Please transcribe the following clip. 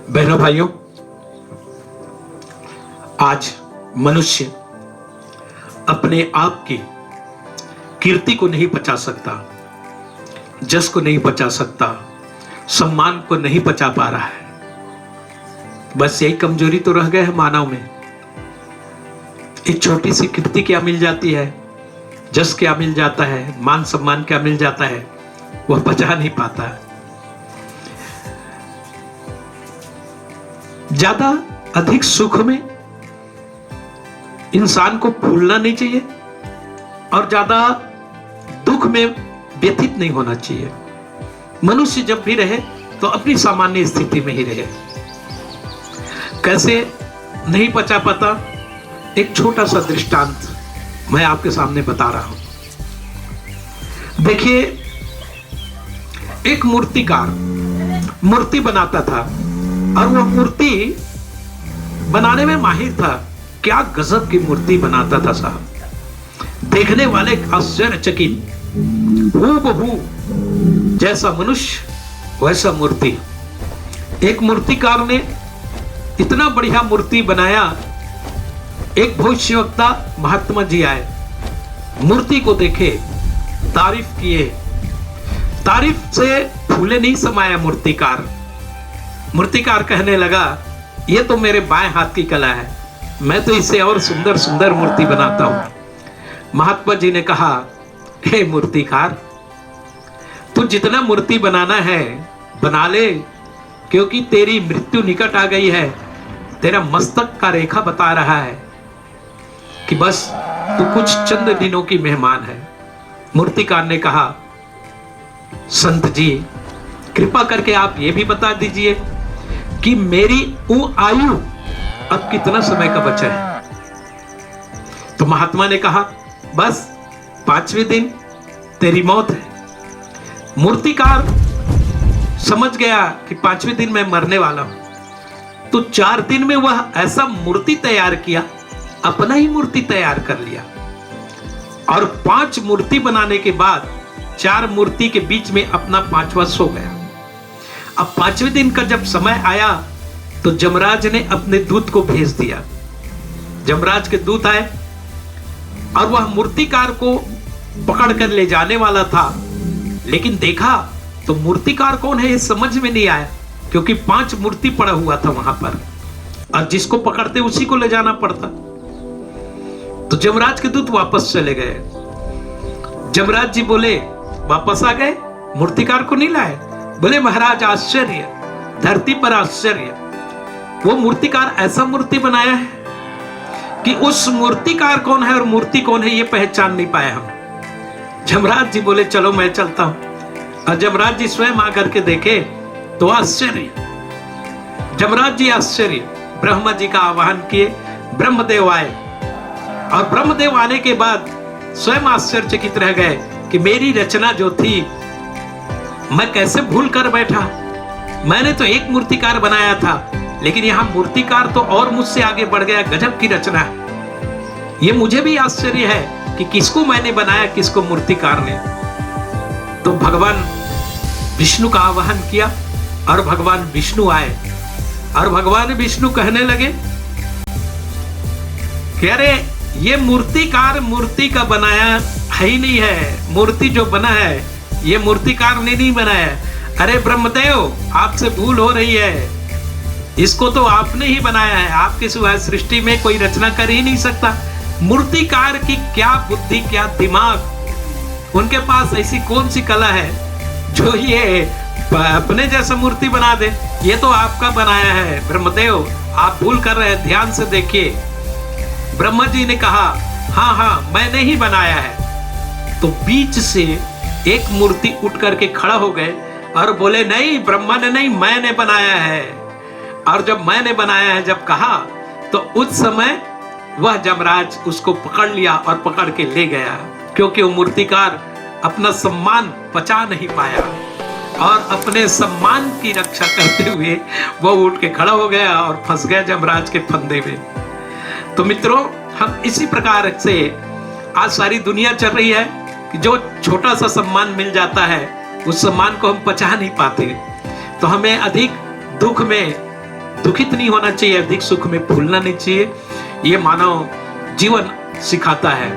बहनों भाइयों, आज मनुष्य अपने आप की कीर्ति को नहीं बचा सकता, जस को नहीं बचा सकता, सम्मान को नहीं बचा पा रहा है। बस यही कमजोरी तो रह गए है मानव में। एक छोटी सी कीर्ति क्या मिल जाती है, जस क्या मिल जाता है, मान सम्मान क्या मिल जाता है, वह बचा नहीं पाता। ज्यादा अधिक सुख में इंसान को फूलना नहीं चाहिए और ज्यादा दुख में व्यथित नहीं होना चाहिए। मनुष्य जब भी रहे तो अपनी सामान्य स्थिति में ही रहे। कैसे नहीं बचा पाता, एक छोटा सा दृष्टांत मैं आपके सामने बता रहा हूं। देखिए, एक मूर्तिकार मूर्ति बनाता था और वह मूर्ति बनाने में माहिर था। क्या गजब की मूर्ति बनाता था साहब, देखने वाले आश्चर्यचकित। हूबहू जैसा मनुष्य वैसा मूर्ति। एक मूर्तिकार ने इतना बढ़िया मूर्ति बनाया। एक भविष्यवक्ता महात्मा जी आए, मूर्ति को देखे, तारीफ किए। तारीफ से फूले नहीं समाया मूर्तिकार कहने लगा, ये तो मेरे बाएं हाथ की कला है, मैं तो इसे और सुंदर सुंदर मूर्ति बनाता हूं। महात्मा जी ने कहा, हे मूर्तिकार, तू जितना मूर्ति बनाना है बना ले, क्योंकि तेरी मृत्यु निकट आ गई है। तेरा मस्तक का रेखा बता रहा है कि बस तू कुछ चंद दिनों की मेहमान है। मूर्तिकार ने कहा, संत जी, कृपा करके आप ये भी बता दीजिए कि मेरी आयु अब कितना समय का बचा है। तो महात्मा ने कहा, बस 5वें दिन तेरी मौत है। मूर्तिकार समझ गया कि 5वें दिन मैं मरने वाला हूं, तो 4 दिन में वह ऐसा मूर्ति तैयार किया, अपना ही मूर्ति तैयार कर लिया। और 5 मूर्ति बनाने के बाद 4 मूर्ति के बीच में अपना 5वां सो गया। अब 5वें दिन का जब समय आया तो जमराज ने अपने दूत को भेज दिया। जमराज के दूत आए और वह मूर्तिकार को पकड़ कर ले जाने वाला था, लेकिन देखा तो मूर्तिकार कौन है ये समझ में नहीं आया, क्योंकि 5 मूर्ति पड़ा हुआ था वहां पर और जिसको पकड़ते उसी को ले जाना पड़ता। तो जमराज के दूत वापस चले गए। जमराज जी बोले, वापस आ गए, मूर्तिकार को नहीं लाए? बोले, महाराज आश्चर्य, धरती पर आश्चर्य। वो मूर्तिकार ऐसा मूर्ति बनाया है कि उस मूर्तिकार कौन है और मूर्ति कौन है ये पहचान नहीं पाए हम। जमराज जी बोले, चलो मैं चलता हूं। और जमराज जी स्वयं आकर के देखे तो आश्चर्य। जमराज जी आश्चर्य, ब्रह्मा जी का आवाहन किए, ब्रह्मदेव आए और ब्रह्मदेव आने के बाद स्वयं आश्चर्यचकित रह गए कि मेरी रचना जो थी मैं कैसे भूल कर बैठा। मैंने तो एक मूर्तिकार बनाया था, लेकिन यहां मूर्तिकार तो और मुझसे आगे बढ़ गया। गजब की रचना है। ये मुझे भी आश्चर्य है कि किसको मैंने बनाया, किसको मूर्तिकार ने। तो भगवान विष्णु का आवाहन किया और भगवान विष्णु आए और भगवान विष्णु कहने लगे कि अरे ये मूर्तिकार मूर्ति का बनाया है ही नहीं है। मूर्ति जो बना है ये मूर्तिकार ने नहीं बनाया। अरे ब्रह्मदेव, आपसे भूल हो रही है, इसको तो आपने ही बनाया है। आपके सिवाय सृष्टि में कोई रचना कर ही नहीं सकता। मूर्तिकार की क्या बुद्धि, क्या दिमाग, उनके पास ऐसी कौन सी कला है जो ये अपने जैसा मूर्ति बना दे। ये तो आपका बनाया है ब्रह्मदेव, आप भूल कर रहे हैं, ध्यान से देखिए। ब्रह्मा जी ने कहा, हाँ मैंने ही बनाया है। तो बीच से एक मूर्ति उठ करके खड़ा हो गए और बोले, नहीं ब्रह्मा ने नहीं, मैंने बनाया है। और जब मैंने बनाया है जब कहा तो उस समय वह जमराज उसको पकड़ लिया और पकड़ के ले गया, क्योंकि वो मूर्तिकार अपना सम्मान बचा नहीं पाया और अपने सम्मान की रक्षा करते हुए वो उठ के खड़ा हो गया और फंस गया जमराज के फंदे में। तो मित्रों, हम इसी प्रकार से आज सारी दुनिया चल रही है कि जो छोटा सा सम्मान मिल जाता है उस सम्मान को हम पचा नहीं पाते, तो हमें अधिक दुख में दुखित नहीं होना चाहिए, अधिक सुख में फूलना नहीं चाहिए। ये मानव जीवन सिखाता है।